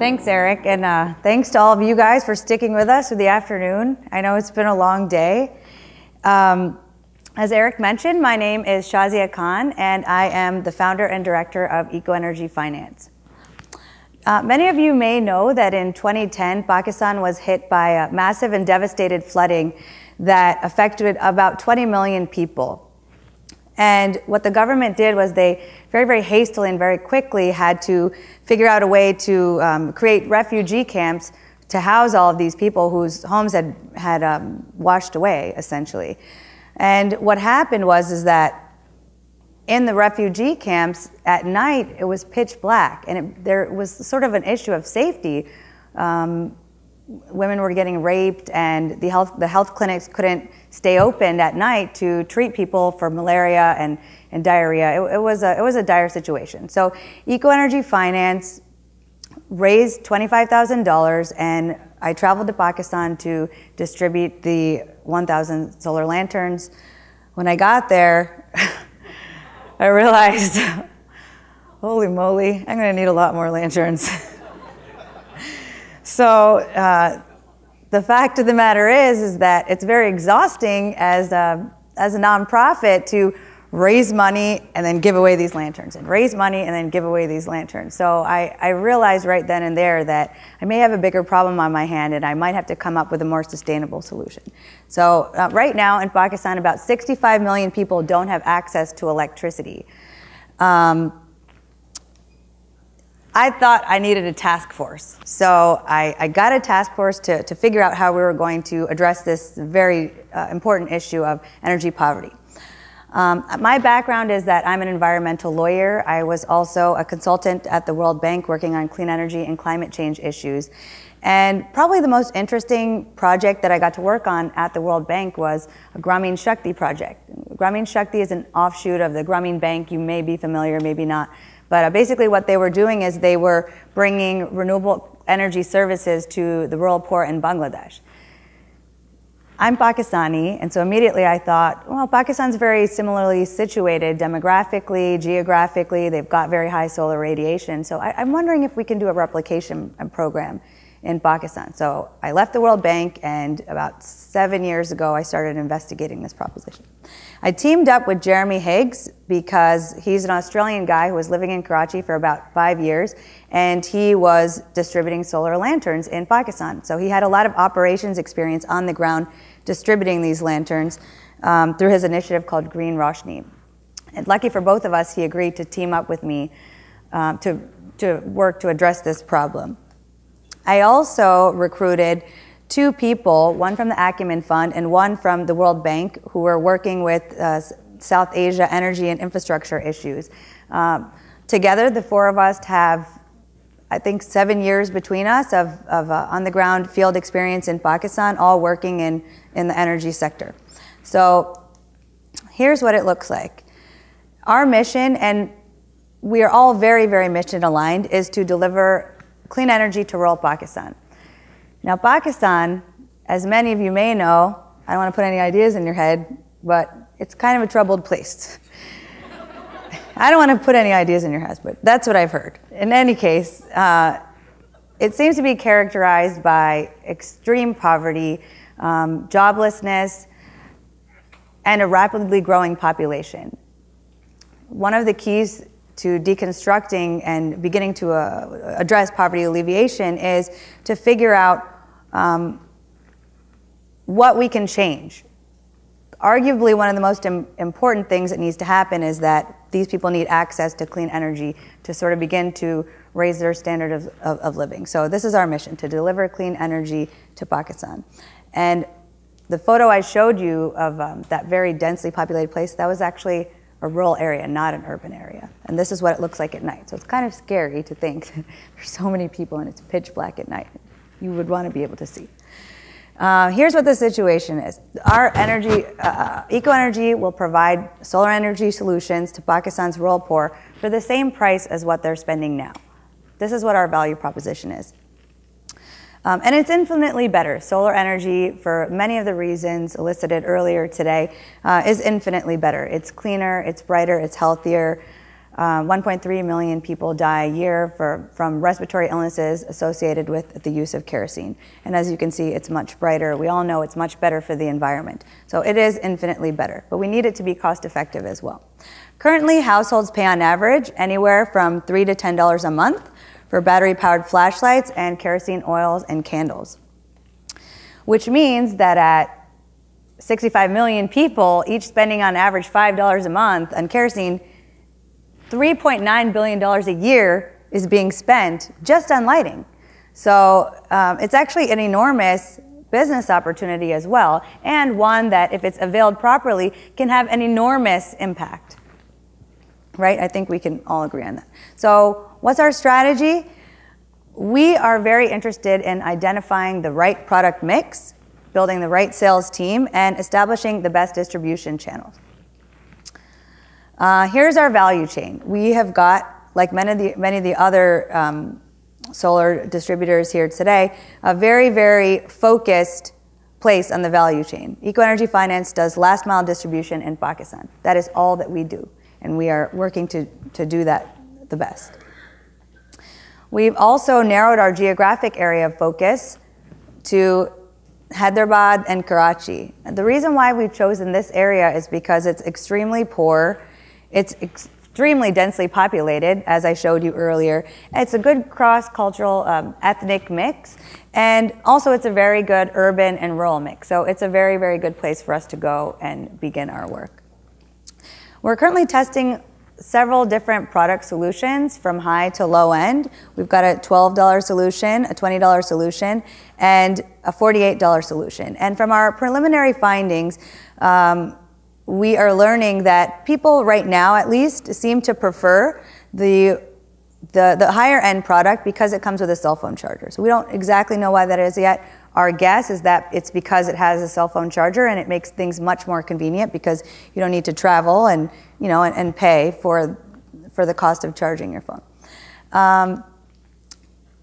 Thanks, Eric, and thanks to all of you guys for sticking with us for the afternoon. I know it's been a long day. As Eric mentioned, my name is Shazia Khan, and I am the founder and director of Microfinance. Many of you may know that in 2010, Pakistan was hit by a massive and devastated flooding that affected about 20 million people. And what the government did was they very, very hastily and very quickly had to figure out a way to create refugee camps to house all of these people whose homes had washed away, essentially. And what happened was that in the refugee camps at night, it was pitch black, and there was sort of an issue of safety. Women were getting raped, and the health clinics couldn't stay open at night to treat people for malaria and diarrhea. It was a dire situation. So Microfinance raised $25,000, and I traveled to Pakistan to distribute the 1,000 solar lanterns. When I got there, I realized, holy moly, I'm going to need a lot more lanterns. So the fact of the matter is that it's very exhausting as a nonprofit to raise money and then give away these lanterns, and raise money and then give away these lanterns. So I realized right then and there that I may have a bigger problem on my hand, and I might have to come up with a more sustainable solution. So right now in Pakistan, about 65 million people don't have access to electricity. I thought I needed a task force. So I got a task force to figure out how we were going to address this very important issue of energy poverty. My background is that I'm an environmental lawyer. I was also a consultant at the World Bank working on clean energy and climate change issues. And probably the most interesting project that I got to work on at the World Bank was a Grameen Shakti project. Grameen Shakti is an offshoot of the Grameen Bank. You may be familiar, maybe not. But basically what they were doing is they were bringing renewable energy services to the rural poor in Bangladesh. I'm Pakistani, and so immediately I thought, well, Pakistan's very similarly situated demographically, geographically. They've got very high solar radiation. So I'm wondering if we can do a replication program in Pakistan. So I left the World Bank, and about 7 years ago, I started investigating this proposition. I teamed up with Jeremy Higgs because he's an Australian guy who was living in Karachi for about 5 years, and he was distributing solar lanterns in Pakistan. So he had a lot of operations experience on the ground distributing these lanterns through his initiative called Green Roshni. And lucky for both of us, he agreed to team up with me to work to address this problem. I also recruited 2 people, one from the Acumen Fund and one from the World Bank, who were working with South Asia energy and infrastructure issues. Together, the 4 of us have, I think, 7 years between us of on-the-ground field experience in Pakistan, all working in the energy sector. So here's what it looks like. Our mission, and we are all very, very mission aligned, is to deliver clean energy to rural Pakistan. Now, Pakistan, as many of you may know, I don't want to put any ideas in your head, but it's kind of a troubled place. I don't want to put any ideas in your heads, but that's what I've heard. In any case, it seems to be characterized by extreme poverty, joblessness, and a rapidly growing population. One of the keys to deconstructing and beginning to address poverty alleviation is to figure out what we can change. Arguably, one of the most important things that needs to happen is that these people need access to clean energy to sort of begin to raise their standard of living. So this is our mission, to deliver clean energy to Pakistan. And the photo I showed you of that very densely populated place, that was actually a rural area, not an urban area. And this is what it looks like at night. So it's kind of scary to think that there's so many people and it's pitch black at night. You would want to be able to see. Here's what the situation is. Our energy, Eco-Energy will provide solar energy solutions to Pakistan's rural poor for the same price as what they're spending now. This is what our value proposition is. And it's infinitely better. Solar energy, for many of the reasons elicited earlier today, is infinitely better. It's cleaner, it's brighter, it's healthier. 1.3 million people die a year from respiratory illnesses associated with the use of kerosene. And as you can see, it's much brighter. We all know it's much better for the environment. So it is infinitely better, but we need it to be cost effective as well. Currently, households pay on average anywhere from $3 to $10 a month for battery-powered flashlights and kerosene oils and candles, which means that at 65 million people, each spending on average $5 a month on kerosene, $3.9 billion a year is being spent just on lighting. So it's actually an enormous business opportunity as well, and one that, if it's availed properly, can have an enormous impact. Right? I think we can all agree on that. So what's our strategy? We are very interested in identifying the right product mix, building the right sales team, and establishing the best distribution channels. Here's our value chain. We have got, like many of the other solar distributors here today, a very, very focused place on the value chain. EcoEnergy Finance does last mile distribution in Pakistan. That is all that we do, and we are working to do that the best. We've also narrowed our geographic area of focus to Hyderabad and Karachi. And the reason why we've chosen this area is because it's extremely poor, it's extremely densely populated, as I showed you earlier. It's a good cross-cultural ethnic mix, and also it's a very good urban and rural mix. So it's a very, very good place for us to go and begin our work. We're currently testing several different product solutions from high to low end. We've got a $12 solution, a $20 solution, and a $48 solution. And from our preliminary findings, we are learning that people right now, at least, seem to prefer the higher end product because it comes with a cell phone charger. So we don't exactly know why that is yet. Our guess is that it's because it has a cell phone charger and it makes things much more convenient because you don't need to travel and pay for the cost of charging your phone.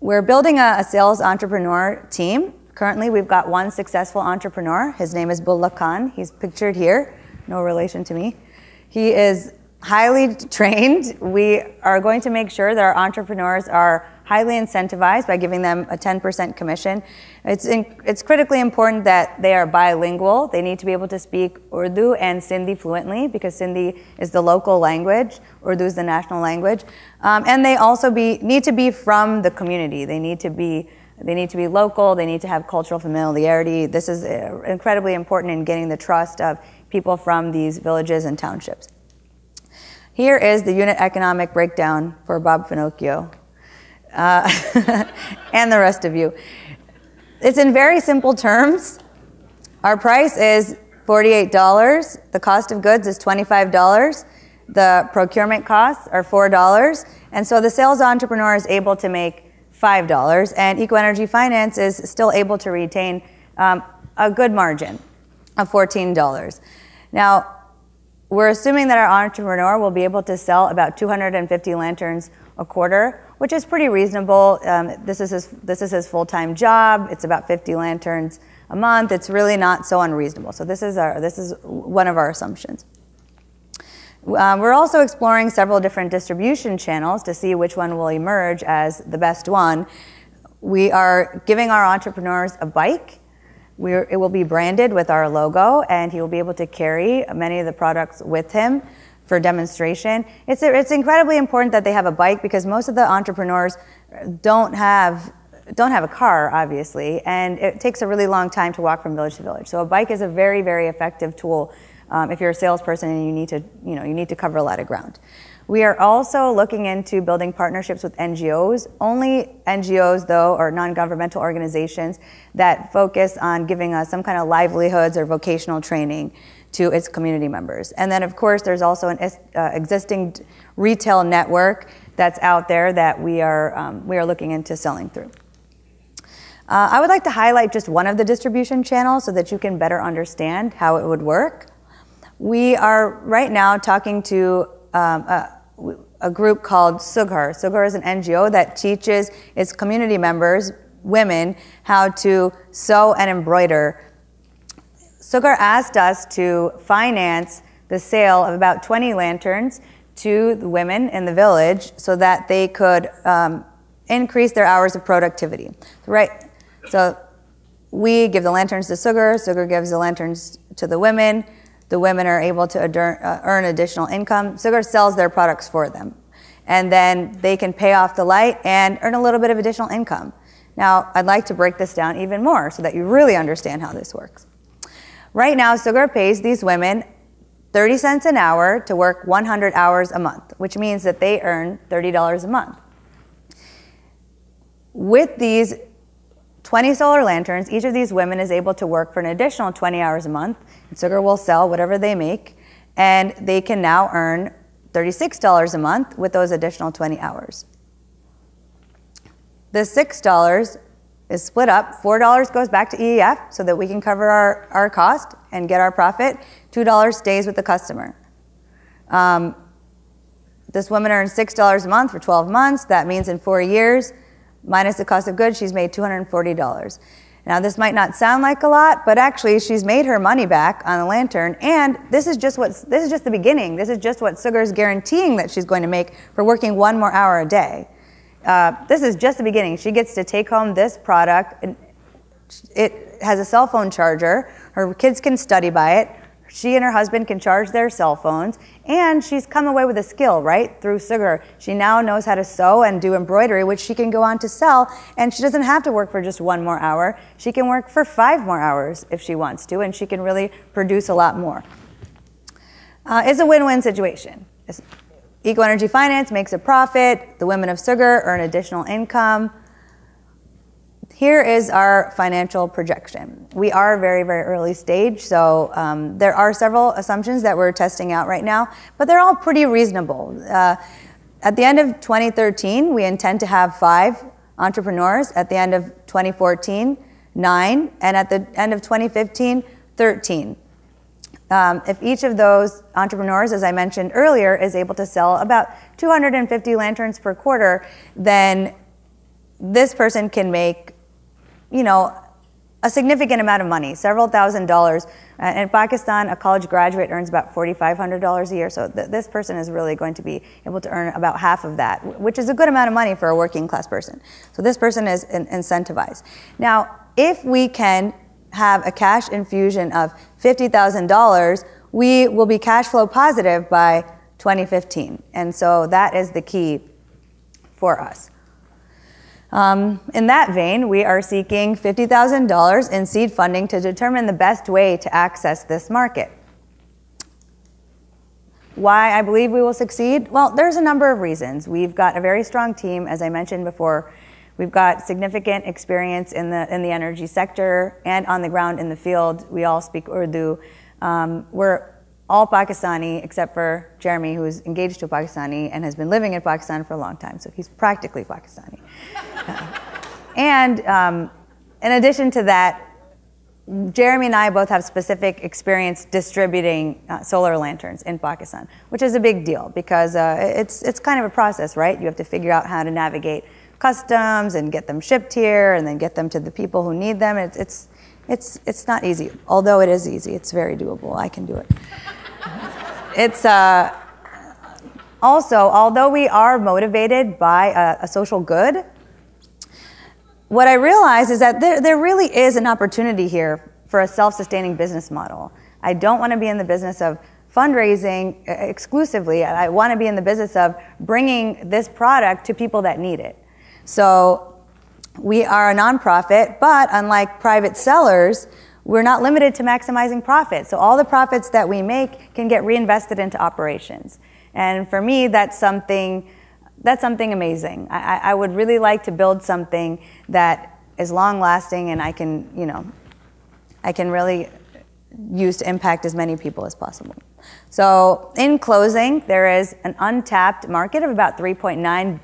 We're building a sales entrepreneur team. Currently, we've got one successful entrepreneur. His name is Shazia Khan. He's pictured here. No relation to me. He is highly trained. We are going to make sure that our entrepreneurs are highly incentivized by giving them a 10% commission. It's critically important that they are bilingual. They need to be able to speak Urdu and Sindhi fluently because Sindhi is the local language, Urdu is the national language. And they also need to be from the community. They need to be local, they need to have cultural familiarity. This is incredibly important in getting the trust of people from these villages and townships. Here is the unit economic breakdown for Bob Finocchio and the rest of you. It's in very simple terms. Our price is $48. The cost of goods is $25. The procurement costs are $4. And so the sales entrepreneur is able to make $5, and EcoEnergy Finance is still able to retain a good margin of $14. Now, we're assuming that our entrepreneur will be able to sell about 250 lanterns a quarter, which is pretty reasonable. This is his full-time job. It's about 50 lanterns a month. It's really not so unreasonable. So this is one of our assumptions. We're also exploring several different distribution channels to see which one will emerge as the best one. We are giving our entrepreneurs a bike. It will be branded with our logo, and he will be able to carry many of the products with him for demonstration. It's incredibly important that they have a bike because most of the entrepreneurs don't have a car, obviously, and it takes a really long time to walk from village to village. So a bike is a very, very effective tool if you're a salesperson and you need to cover a lot of ground. We are also looking into building partnerships with NGOs. Only NGOs, though, or non-governmental organizations that focus on giving us some kind of livelihoods or vocational training to its community members. And then, of course, there's also an existing retail network that's out there that we are looking into selling through. I would like to highlight just one of the distribution channels so that you can better understand how it would work. We are right now talking to a group called Sughar. Sughar is an NGO that teaches its community members, women, how to sew and embroider. Sughar asked us to finance the sale of about 20 lanterns to the women in the village so that they could increase their hours of productivity. So we give the lanterns to Sugar, Sugar gives the lanterns to the women are able to earn additional income. Sugar sells their products for them. And then they can pay off the light and earn a little bit of additional income. Now, I'd like to break this down even more so that you really understand how this works. Right now, Sugar pays these women 30 cents an hour to work 100 hours a month, which means that they earn $30 a month. With these 20 solar lanterns, each of these women is able to work for an additional 20 hours a month, and Sugar will sell whatever they make, and they can now earn $36 a month with those additional 20 hours. The $6 is split up. $4 goes back to EEF so that we can cover our cost and get our profit. $2 stays with the customer. This woman earns $6 a month for 12 months. That means in 4 years, minus the cost of goods, she's made $240. Now, this might not sound like a lot, but actually she's made her money back on the lantern, and this is just the beginning. This is just what Sugar's guaranteeing that she's going to make for working 1 more hour a day. This is just the beginning. She gets to take home this product. It has a cell phone charger. Her kids can study by it. She and her husband can charge their cell phones, and she's come away with a skill, right, through Sugar. She now knows how to sew and do embroidery, which she can go on to sell, and she doesn't have to work for just 1 more hour. She can work for 5 more hours if she wants to, and she can really produce a lot more. It's a win-win situation. Eco Energy Finance makes a profit. The women of Sugar earn additional income. Here is our financial projection. We are very, very early stage, so there are several assumptions that we're testing out right now, but they're all pretty reasonable. At the end of 2013, we intend to have 5 entrepreneurs. At the end of 2014, 9, and at the end of 2015, 13. If each of those entrepreneurs, as I mentioned earlier, is able to sell about 250 lanterns per quarter, then this person can make, you know, a significant amount of money, several $1,000s. In Pakistan, a college graduate earns about $4,500 a year, so this person is really going to be able to earn about half of that, which is a good amount of money for a working class person. So this person is incentivized. Now, if we can have a cash infusion of $50,000, we will be cash flow positive by 2015. And so that is the key for us. In that vein, we are seeking $50,000 in seed funding to determine the best way to access this market. Why I believe we will succeed? Well, there's a number of reasons. We've got a very strong team, as I mentioned before. We've got significant experience in the energy sector and on the ground in the field. We all speak Urdu. We're all Pakistani except for Jeremy, who is engaged to a Pakistani and has been living in Pakistan for a long time, so he's practically Pakistani. And in addition to that, Jeremy and I both have specific experience distributing solar lanterns in Pakistan, which is a big deal because it's kind of a process, right? You have to figure out how to navigate customs and get them shipped here and then get them to the people who need them. It's not easy, although it is easy. It's very doable. I can do it. It's also, although we are motivated by a social good, what I realize is that there really is an opportunity here for a self-sustaining business model. I don't want to be in the business of fundraising exclusively. I want to be in the business of bringing this product to people that need it. So we are a nonprofit, but unlike private sellers, we're not limited to maximizing profit. So all the profits that we make can get reinvested into operations. And for me, that's something amazing. I would really like to build something that is long-lasting and I can really use to impact as many people as possible. So in closing, there is an untapped market of about $3.9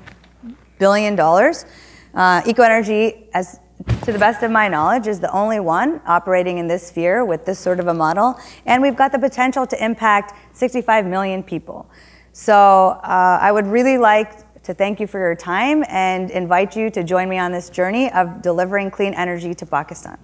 billion. Eco Energy, as to the best of my knowledge, is the only one operating in this sphere with this sort of a model, and we've got the potential to impact 65 million people. So I would really like to thank you for your time and invite you to join me on this journey of delivering clean energy to Pakistan.